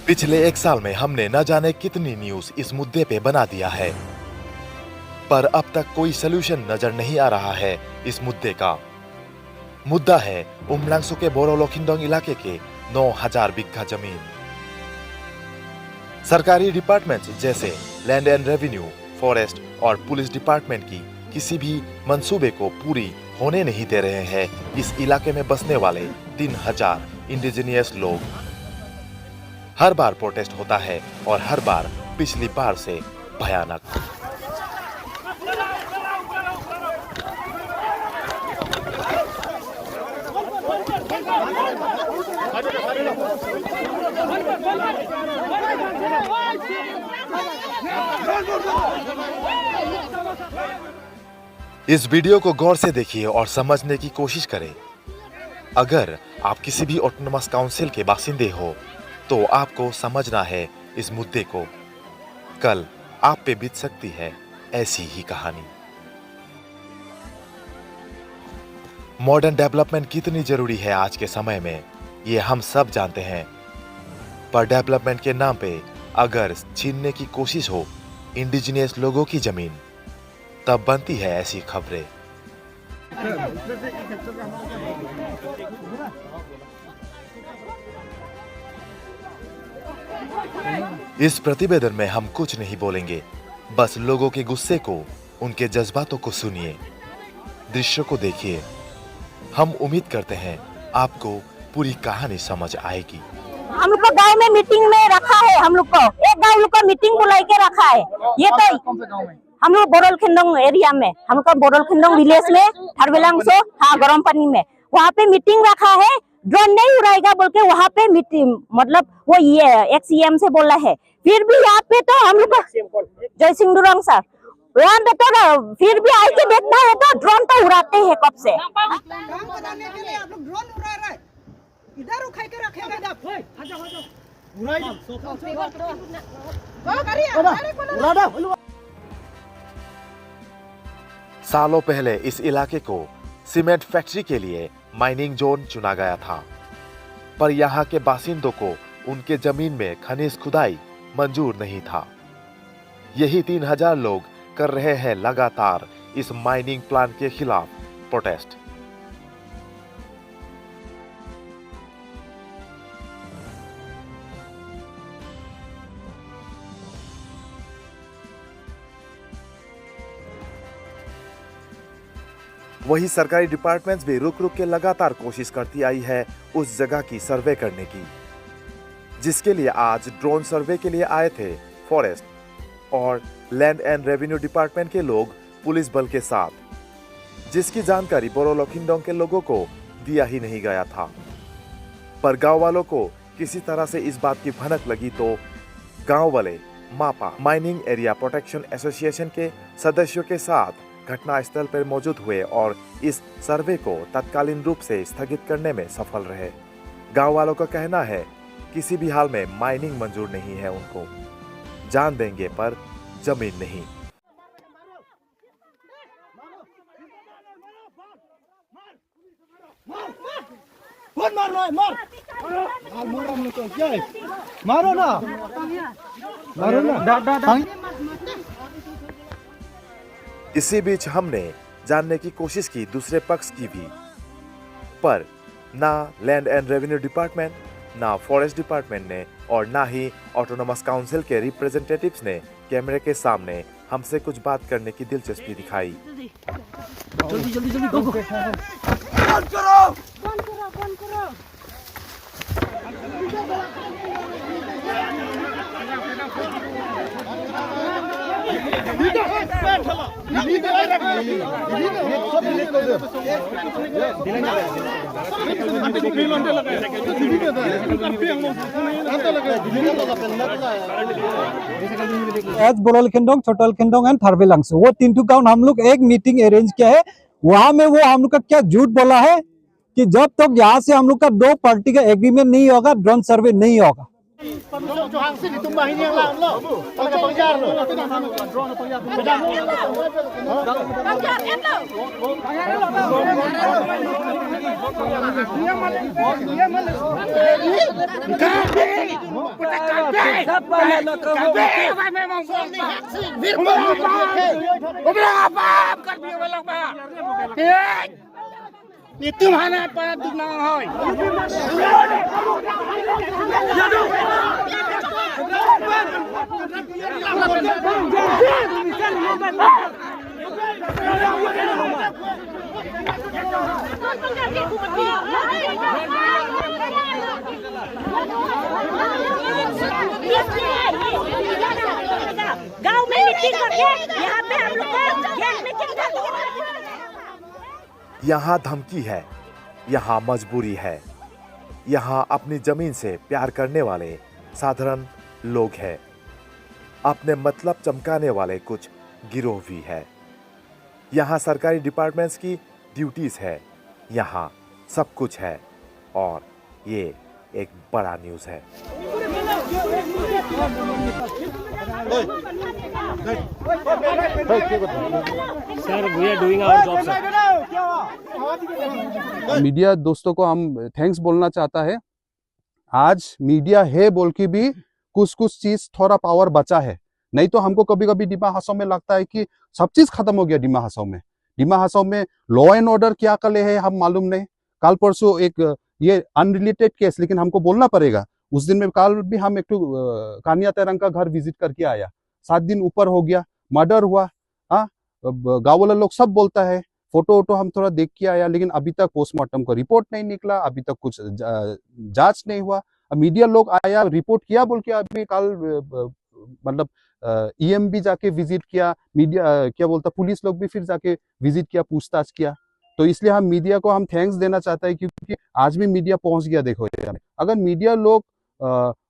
पिछले एक साल में हमने न जाने कितनी न्यूज इस मुद्दे पे बना दिया है, पर अब तक कोई सलूशन नजर नहीं आ रहा है इस मुद्दे का। मुद्दा है उमलांगसो के बोरो लोखिंडोंग इलाके के 9000 बिघा जमीन। सरकारी डिपार्टमेंट्स जैसे लैंड एंड रेवेन्यू, फॉरेस्ट और पुलिस डिपार्टमेंट की किसी भी मंसूबे को पूरी होने नहीं दे रहे हैं इस इलाके में बसने वाले 3000 इंडिजिनियस लोग। हर बार प्रोटेस्ट होता है और हर बार पिछली बार से भयानक। इस वीडियो को गौर से देखिए और समझने की कोशिश करें। अगर आप किसी भी ऑटोनोमस काउंसिल के बासिंदे हो तो आपको समझना है इस मुद्दे को। कल आप पे बीत सकती है ऐसी ही कहानी। मॉडर्न डेवलपमेंट कितनी जरूरी है आज के समय में, ये हम सब जानते हैं, पर डेवलपमेंट के नाम पे अगर छीनने की कोशिश हो इंडिजिनियस लोगों की जमीन, तब बनती है ऐसी खबरें। इस प्रतिवेदन में हम कुछ नहीं बोलेंगे, बस लोगों के गुस्से को, उनके जज्बातों को सुनिए, दृश्य को देखिए। हम उम्मीद करते हैं आपको पूरी कहानी समझ आएगी। हम लोग को गांव में मीटिंग में रखा है, हम लोग को एक गांव लोग को मीटिंग बुलाई के रखा है। ये तो हम लोग बोरो लोखिंडोंग एरिया में, हम लोग बोरो लोखिंडोंग विलेज में, थारवेलांगसो, हाँ गरम पानी में, वहाँ पे मीटिंग रखा है। ड्रोन नहीं उड़ाएगा बोल के वहाँ पे मीटिंग, मतलब वो ये एक सीएम से बोला है। फिर भी यहाँ पे तो हम लोग जय सिंह दुरंग सर, यहाँ पे तो फिर भी आई के देखना है तो ड्रोन तो उड़ाते हैं कब से। काम बनाने के लिए आप लोग ड्रोन उड़ा रहे, इधर उठा के रखेगा आप। सालों पहले इस इलाके को सीमेंट फैक्ट्री के लिए माइनिंग जोन चुना गया था, पर यहाँ के बासिंदों को उनके जमीन में खनिज खुदाई मंजूर नहीं था। यही 3000 लोग कर रहे हैं लगातार इस माइनिंग प्लान के खिलाफ प्रोटेस्ट। वही सरकारी डिपार्टमेंट्स भी रुक रुक के लगातार कोशिश करती आई है उस जगह की सर्वे करने की, जिसके लिए आज ड्रोन सर्वे के लिए आए थे फॉरेस्ट और लैंड एंड रेवेन्यू डिपार्टमेंट के लोग पुलिस बल के साथ, जिसकी जानकारी बोरो लोखिंडोंग के लोगों को दिया ही नहीं गया था। पर गांव वालों को किसी तरह से इस बात की भनक लगी तो गांव वाले मापा माइनिंग एरिया प्रोटेक्शन एसोसिएशन के सदस्यों के साथ घटनास्थल पर मौजूद हुए और इस सर्वे को तत्कालीन रूप से स्थगित करने में सफल रहे। गांव वालों का कहना है किसी भी हाल में माइनिंग मंजूर नहीं है उनको, जान देंगे पर जमीन नहीं। मारो ना, मारो ना। इसी बीच हमने जानने की कोशिश की दूसरे पक्ष की भी, पर ना लैंड एंड रेवेन्यू डिपार्टमेंट, ना फॉरेस्ट डिपार्टमेंट ने और ना ही ऑटोनोमस काउंसिल के रिप्रेजेंटेटिव्स ने कैमरे के सामने हमसे कुछ बात करने की दिलचस्पी दिखाई। जल्दी जल्दी जल्दी गो। बंद करो, बंद करो, बंद करो। एज बोरो लोखिंडोंग, छोटा लोखिंडोंग एंड थारवेलांगसो, वो 3 गांव हम लोग एक मीटिंग अरेंज किया है। वहां में वो हम लोग का क्या झूठ बोला है कि जब तक यहाँ से हम लोग का 2 पार्टी का एग्रीमेंट नहीं होगा ड्रोन सर्वे नहीं होगा। Itu mana para dinang hoy. गांव में मीटिंग करके यहाँ पे हम लोग को गेट में किक डाल दिया। यहाँ धमकी है, यहाँ मजबूरी है, यहाँ अपनी जमीन से प्यार करने वाले साधारण लोग हैं, अपने मतलब चमकाने वाले कुछ गिरोह भी है। यहाँ सरकारी डिपार्टमेंट्स की ड्यूटीज है, यहाँ सब कुछ है और ये एक बड़ा न्यूज़ है। Sir, we are doing our job, sir. Media दोस्तों को हम थैंक्स बोलना चाहता है। आज मीडिया है बोल के भी कुछ कुछ चीज थोड़ा पावर बचा है, नहीं तो हमको कभी कभी डिमा हासाओ में लगता है कि सब चीज खत्म हो गया। डिमा हासाओ में लॉ एंड ऑर्डर क्या कले है हम मालूम नहीं। कल परसों एक ये अनरिलेटेड केस, लेकिन हमको बोलना पड़ेगा। उस दिन में कल भी हम एक कानिया तेरंग का घर विजिट करके आया, 7 दिन ऊपर हो गया, मर्डर हुआ। हाँ, गाँव वाला लोग सब बोलता है, फोटो वोटो हम थोड़ा देख के आया, लेकिन अभी तक पोस्टमार्टम का रिपोर्ट नहीं निकला, अभी तक कुछ जांच नहीं हुआ। मीडिया लोग आया, रिपोर्ट किया बोल के अभी कल मतलब ईएम भी जाके विजिट किया, मीडिया क्या बोलता पुलिस लोग भी फिर जाके विजिट किया, पूछताछ किया। तो इसलिए हम मीडिया को हम थैंक्स देना चाहते हैं, क्योंकि आज भी मीडिया पहुंच गया। देखो अगर मीडिया लोग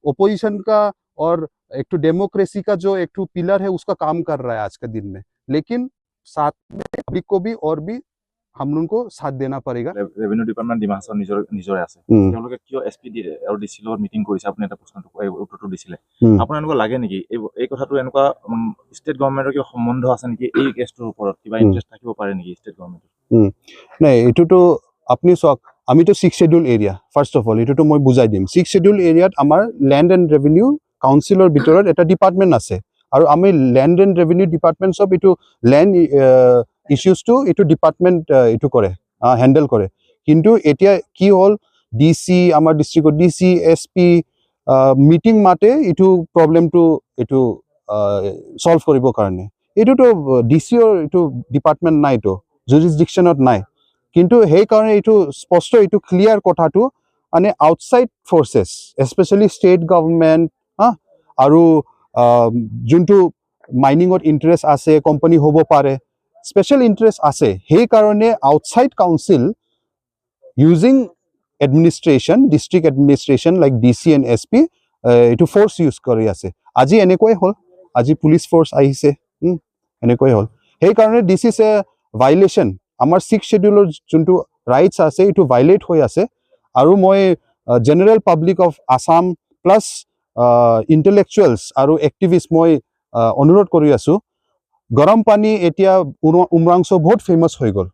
ओपोजिशन का और एक तो डेमोक्रेसी का जो एक तो पिलर है उसका काम कर रहा है आज के दिन में, लेकिन साथ में पब्लिक को भी और भी हम लोगों को साथ देना पड़ेगा। रेवेन्यू डिपार्टमेंट ডিমা হাছাও নিজৰে আছে, তেওঁলোকে কিয় এসপি আৰু ডিসি লগত মিটিং কৰিছে? আপুনি এটা প্ৰশ্ন উত্তৰটো দিছিলে, আপোনাৰ এনেকুৱা লাগে নেকি এই কথাটো এনেকুৱা ষ্টেট গভৰ্ণমেণ্টৰ কিবা সম্বন্ধ আছে নেকি? এই কেছটোৰ ওপৰত কিবা ইন্টাৰেষ্ট থাকিব পাৰে নেকি ষ্টেট গভৰ্ণমেণ্টৰ? নাই, এইটোতো আপুনি চাওক, আমিতো 6 schedule area. First of all এইটোতো মই বুজাই দিম। 6 শিডিউল এৰিয়াত আমাৰ লেণ্ড এণ্ড ৰেভিনিউ কাউন্সিলৰ ভিতৰত এটা ডিপাৰ্টমেণ্ট আছে, আৰু আমি লেণ্ড এণ্ড ৰেভিনিউ ডিপাৰ্টমেণ্ট সব এইটো লেণ্ড ইছ্যুজটো এইটো ডিপাৰ্টমেণ্ট এইটো কৰে, হেণ্ডেল কৰে। কিন্তু এতিয়া কি হ'ল, ডিসি আমাৰ ডিষ্ট্ৰিক্টৰ ডিসি এসপি মিটিং মাতে এইটো প্ৰব্লেমটো এইটো সলভ কৰিবৰ কাৰণে। এইটোতো ডিচিৰ এইটো ডিপাৰ্টমেণ্ট নাই, এইটো জুৰিছডিকশ্যনত নাই। কিন্তু সেইকাৰণে এইটো স্পষ্ট, এইটো ক্লিয়াৰ কথাটো, মানে outside forces especially state government আৰু যোনটো মাইনিঙত ইণ্টাৰেষ্ট আছে, কোম্পানী হ'ব পাৰে, স্পেচিয়েল ইণ্টাৰেষ্ট আছে, সেইকাৰণে outside council using administration, district administration like DC and SP এইটো ফ'ৰ্চ ইউজ কৰি আছে। আজি এনেকুৱাই হ'ল, আজি পুলিচ ফ'ৰ্চ আহিছে, এনেকুৱাই হ'ল। সেইকাৰণে দিছ ইজ এ ভাইলেশ্যন। আমাৰ 6 শিডিউলৰ যোনটো ৰাইটছ আছে এইটো ভাইলেট হৈ আছে। আৰু মই general public of Assam plus intellectuals আৰু এক্টিভিষ্ট মই অনুৰোধ কৰি আছোঁ, গৰম পানী এতিয়া উমৰাংচো বহুত ফেমাছ হৈ গ'ল।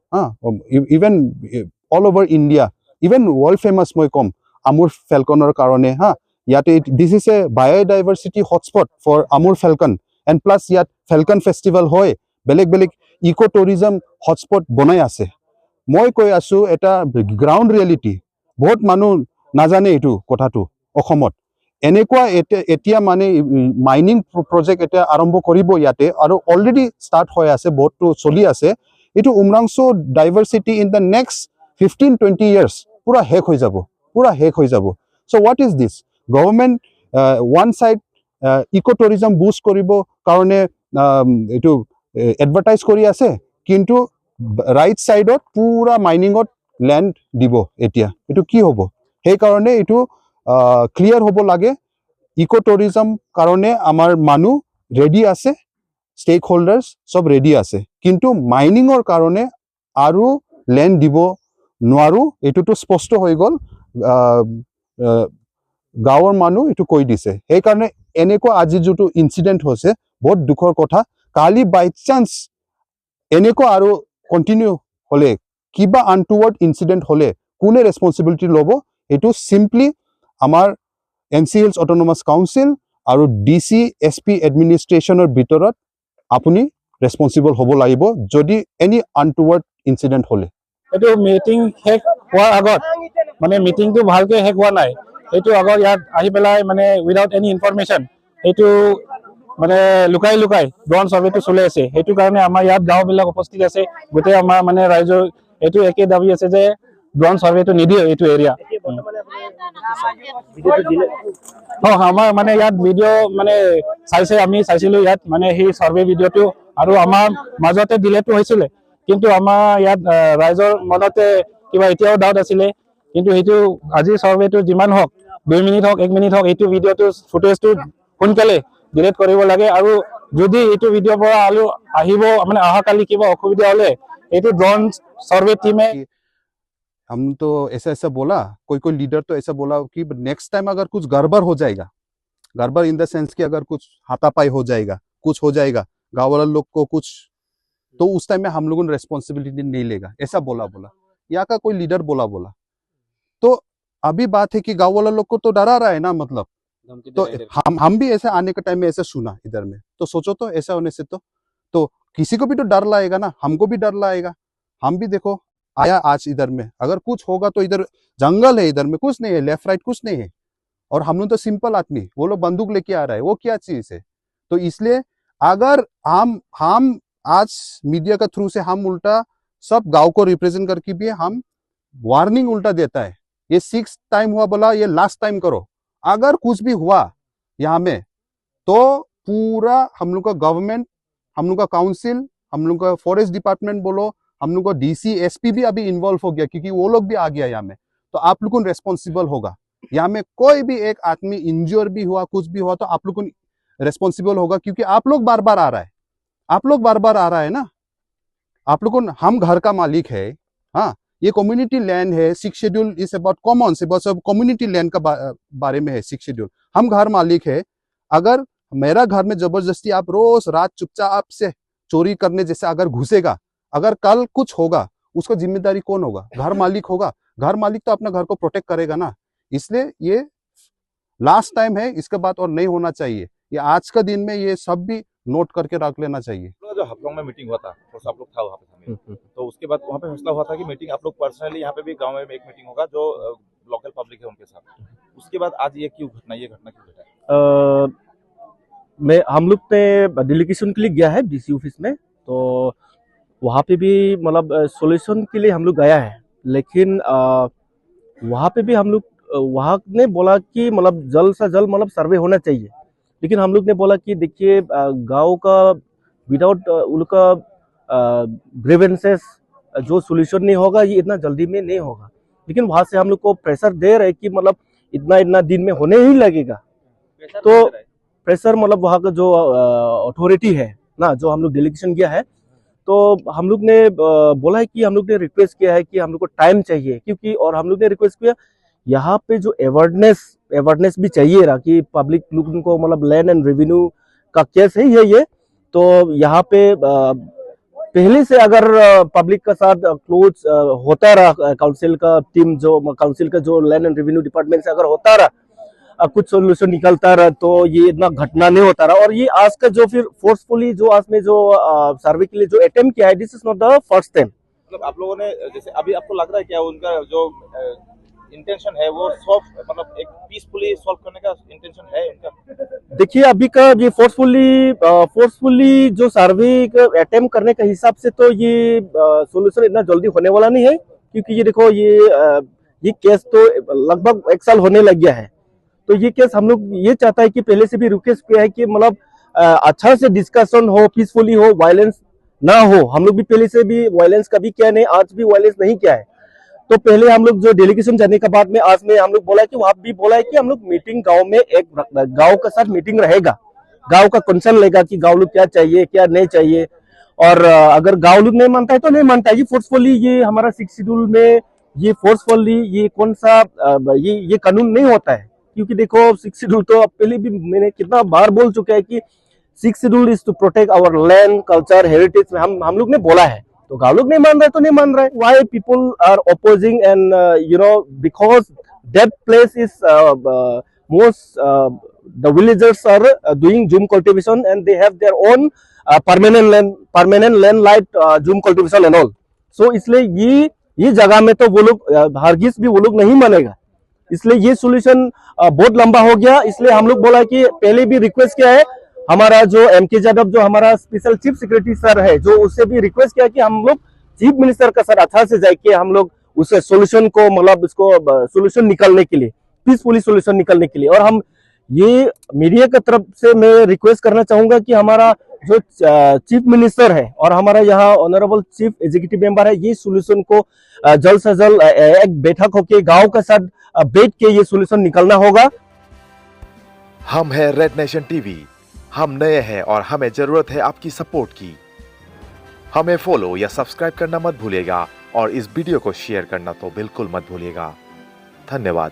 Even all over India, even world famous মই ক'ম আমুৰ ফেলকনৰ কাৰণে। ইয়াতে this is a biodiversity hotspot for Amur falcon, and plus ইয়াত ফেলকন ফেষ্টিভেল হয়, বেলেগ বেলেগ ইক' টুৰিজম হটস্পট বনাই আছে। মই কৈ আছোঁ এটা গ্ৰাউণ্ড ৰিয়েলিটি, বহুত মানুহ নাজানে এইটো কথাটো। অসমত এনেকুৱা এতিয়া মানে মাইনিং প্ৰজেক্ট এতিয়া আৰম্ভ কৰিব ইয়াতে, আৰু অলৰেডি ষ্টাৰ্ট হৈ আছে, বহুতো চলি আছে। এইটো Umrangso diversity in the next 15-20 years পুৰা শেষ হৈ যাব, পুৰা শেষ হৈ যাব। চ' what is this? Government one side ইক' টুৰিজম বুষ্ট কৰিব কাৰণে এইটো এডভাৰটাইজ কৰি আছে, কিন্তু ৰাইট চাইডত পুৰা মাইনিঙত লেণ্ড দিব। এতিয়া এইটো কি হ'ব? সেইকাৰণে এইটো ক্লিয়াৰ হ'ব লাগে। ইক' টুৰিজম কাৰণে আমাৰ মানুহ ৰেডি আছে, ষ্টেক হোল্ডাৰ্ছ চব ৰেডি আছে, কিন্তু মাইনিঙৰ কাৰণে আৰু লেণ্ড দিব নোৱাৰোঁ, এইটোতো স্পষ্ট হৈ গ'ল। গাঁৱৰ মানুহ এইটো কৈ দিছে। সেইকাৰণে এনেকুৱা আজি যিটো ইনচিডেণ্ট হৈছে বহুত দুখৰ কথা। কালি বাই চান্স এনেকুৱা আৰু কণ্টিনিউ হ'লে, কিবা আনটুৱাৰ্ড ইনচিডেণ্ট হ'লে কোনে ৰেছপনচিবিলিটি ল'ব? এইটো চিম্পলি আমাৰ NC Hills অট'নমাছ কাউন্সিল আৰু ডিসি এসপি এডমিনিষ্ট্ৰেশ্যনৰ ভিতৰত আপুনি ৰেসপন্সিবল হ'ব লাগিব যদি এনি আনটুৱাৰ্ড ইনসিডেন্ট হলে এইটো মিটিং শেষ হোৱাৰ আগত মানে মিটিংটো ভালকে শেষ হোৱা নাই এইটো আগত ইয়াত আহি পেলাই মানে উইদাউট এনি ইনফৰমেশ্যন এইটো মানে লুকাই লুকাই ড্ৰোন সাৰ্ভেটো চলি আছে সেইটো কাৰণে আমাৰ ইয়াত গাঁওবিলাক উপস্থিত আছে গোটেই আমাৰ মানে ৰাইজৰ এইটো একে দাবী আছে যে ড্ৰোন সাৰ্ভেটো নিদিয়ে এইটো এৰিয়া আমাৰ মানে ইয়াত ভিডিঅ' মানে আমি চাইছিলো ইয়াত মানে সেই সাৰ্ভে ভিডিঅ'টো আৰু আমাৰ মাজতে ডিলেটো হৈছিলে কিন্তু আমাৰ ইয়াত ৰাইজৰ মনতে কিবা এতিয়াও ডাউট আছিলে কিন্তু সেইটো আজি সাৰ্ভেটো যিমান হওক 2 মিনিট হওক 1 মিনিট হওক এইটো ভিডিঅ'টো ফুটেজটো সোনকালে ডিলিট কৰিব লাগে আৰু যদি এইটো ভিডিঅ' পৰা আহিব মানে অহাকালি কিবা অসুবিধা হলে এইটো ড্रोन सर्वे टीम है हम तो ऐसा बोला कोई लीडर तो ऐसा बोला कि नेक्स्ट टाइम अगर कुछ गड़बड़ हो जाएगा गड़बड़ इन द सेंस कि अगर कुछ हाथापाई हो जाएगा कुछ हो जाएगा गाँव वाला लोग को कुछ तो उस टाइम में हम लोगों ने रेस्पॉन्सिबिलिटी नहीं लेगा ऐसा बोला यहाँ का कोई लीडर बोला तो अभी बात है कि गाँव वाला लोग को तो डरा रहा है ना मतलब तो हम भी ऐसे आने के टाइम में ऐसे सुना इधर में तो सोचो तो ऐसा होने से तो किसी को भी तो डर लाएगा ना हमको भी डर लाएगा हम भी देखो आया आज इधर में अगर कुछ होगा तो इधर जंगल है इधर में कुछ नहीं है लेफ्ट राइट कुछ नहीं है और हम लोग तो सिंपल आदमी वो लोग बंदूक लेके आ रहा है वो क्या चीज है तो इसलिए अगर हम आज मीडिया का थ्रू से हम उल्टा सब गांव को रिप्रेजेंट करके भी हम वार्निंग उल्टा देता है ये 6 टाइम हुआ बोला ये लास्ट टाइम करो अगर कुछ भी हुआ यहाँ में तो पूरा हम लोग का गवर्नमेंट हम लोग का काउंसिल हम लोग का फॉरेस्ट डिपार्टमेंट बोलो हम लोग को डीसी एसपी भी अभी इन्वॉल्व हो गया क्योंकि वो लोग भी आ गया यहाँ में तो आप लोग को रेस्पॉन्सिबल होगा यहाँ में कोई भी एक आदमी इंज्योर भी हुआ कुछ भी हुआ तो आप लोग को रेस्पॉन्सिबल होगा क्योंकि आप लोग बार बार आ रहा है ना आप लोग को हम घर का मालिक है हाँ ये कम्युनिटी लैंड है 6 शेड्यूल इज अबाउट कॉमन से बस कम्युनिटी लैंड का बारे में है 6 शेड्यूल हम घर मालिक है अगर मेरा घर में जबरदस्ती आप रोज रात चुपचाप से चोरी करने जैसे अगर घुसेगा अगर कल कुछ होगा उसका जिम्मेदारी कौन होगा घर मालिक होगा घर मालिक तो अपना घर को प्रोटेक्ट करेगा ना इसलिए ये लास्ट टाइम है इसके बाद और नहीं होना चाहिए ये आज का दिन में ये सब भी नोट करके रख लेना चाहिए जो हाफलोंग में मीटिंग हुआ था और सब लोग था वहाँ पे शामिल तो उसके बाद वहाँ पे फैसला हुआ था कि मीटिंग आप लोग पर्सनली यहाँ पे भी गाँव में एक मीटिंग होगा जो लोकल पब्लिक है उनके साथ उसके बाद आज ये घटना क्यों घटा हम लोग ने डेलीगेशन के लिए गया है डीसी ऑफिस में तो वहाँ पे भी मतलब सॉल्यूशन के लिए हम लोग गया है लेकिन वहाँ पे भी हम लोग वहाँ ने बोला कि मतलब जल्द से जल्द मतलब सर्वे होना चाहिए लेकिन हम लोग ने बोला कि देखिए गांव का विदाउट उनका ग्रीवेंसेस जो सॉल्यूशन नहीं होगा ये इतना जल्दी में नहीं होगा लेकिन वहाँ से हम लोग को प्रेशर दे रहे कि मतलब इतना दिन में होने ही लगेगा तो प्रेशर मतलब वहाँ का जो अथॉरिटी है ना जो हम लोग डेलीगेशन किया है तो हम लोग ने बोला है कि हम लोग ने रिक्वेस्ट किया है कि हम लोग को टाइम चाहिए क्योंकि और हम लोग ने रिक्वेस्ट किया यहाँ पे जो अवेयरनेस भी चाहिए रहा कि पब्लिक लोग को मतलब लैंड एंड रेवेन्यू का केस है ये तो यहाँ पे पहले से अगर पब्लिक का साथ क्लोज होता रहा काउंसिल का टीम जो काउंसिल का जो लैंड एंड रेवेन्यू डिपार्टमेंट से अगर होता रहा कुछ सोल्यूशन निकलता रहा तो ये इतना घटना नहीं होता रहा और ये आज का जो फिर फोर्सफुली जो आज में जो सर्वे के लिए जो अटेम्प्ट किया है this is not the first time मतलब आप लोगों ने जैसे अभी आपको लग रहा है क्या उनका जो इंटेंशन है वो मतलब एक पीसफुली सॉल्व करने का इंटेंशन है उनका देखिए अभी का ये फोर्सफुली जो सर्वे अटेम्प्ट करने का हिसाब से तो ये सोल्यूशन इतना जल्दी होने वाला नहीं है क्योंकि ये देखो ये केस तो लगभग 1 साल होने लग गया है तो ये केस हम लोग ये चाहता है कि पहले से भी रिक्वेस्ट किया है कि मतलब अच्छा से डिस्कशन हो पीसफुली हो वायलेंस ना हो हम लोग भी पहले से भी वायलेंस कभी किया नहीं आज भी वायलेंस नहीं किया है तो पहले हम लोग जो डेलीगेशन जाने के बाद में आज में हम लोग बोला है कि वहाँ भी बोला है कि हम लोग मीटिंग गांव में एक गांव के साथ मीटिंग रहेगा गांव का कंसर्न लेगा कि गांव लोग क्या चाहिए क्या नहीं चाहिए और अगर गांव लोग नहीं मानता है तो नहीं मानता है ये फोर्सफुली ये हमारा 6 शेड्यूल में ये फोर्सफुली ये कौन सा ये कानून नहीं होता है क्योंकि देखो 6 शेड्यूल तो पहले भी मैंने कितना बार बोल चुका है कि 6 schedule is to protect our land culture heritage हम लोग ने बोला है तो गाँव लोग नहीं मान रहे तो नहीं मान रहे why people are opposing and because that place is most the villagers are doing Zoom cultivation and they have their own permanent land light Zoom cultivation and all. So इसलिए ये जगह में तो वो लोग हरगिज भी वो लोग नहीं मानेगा, इसलिए ये सोल्यूशन बहुत लंबा हो गया। इसलिए हम लोग बोला कि पहले भी रिक्वेस्ट किया है, हमारा जो एमके यादव जो हमारा स्पेशल चीफ सेक्रेटरी सर है, जो उससे भी रिक्वेस्ट किया कि हम लोग चीफ मिनिस्टर का सर अच्छा से जाके हम लोग उस सोल्यूशन को मतलब इसको सोल्यूशन निकालने के लिए, पीसफुली सोल्यूशन निकालने के लिए। और हम ये मीडिया की तरफ से मैं रिक्वेस्ट करना चाहूंगा कि हमारा जो चीफ मिनिस्टर है और हमारा यहाँ ऑनरेबल चीफ एग्जीक्यूटिव मेंबर है, ये सोल्यूशन को जल्द से जल्द एक बैठक होके गांव के साथ बैठ के ये सोल्यूशन निकालना होगा। हम है रेड नेशन टीवी, हम नए हैं और हमें जरूरत है आपकी सपोर्ट की। हमें फॉलो या सब्सक्राइब करना मत भूलिएगा और इस वीडियो को शेयर करना तो बिल्कुल मत भूलिएगा। धन्यवाद।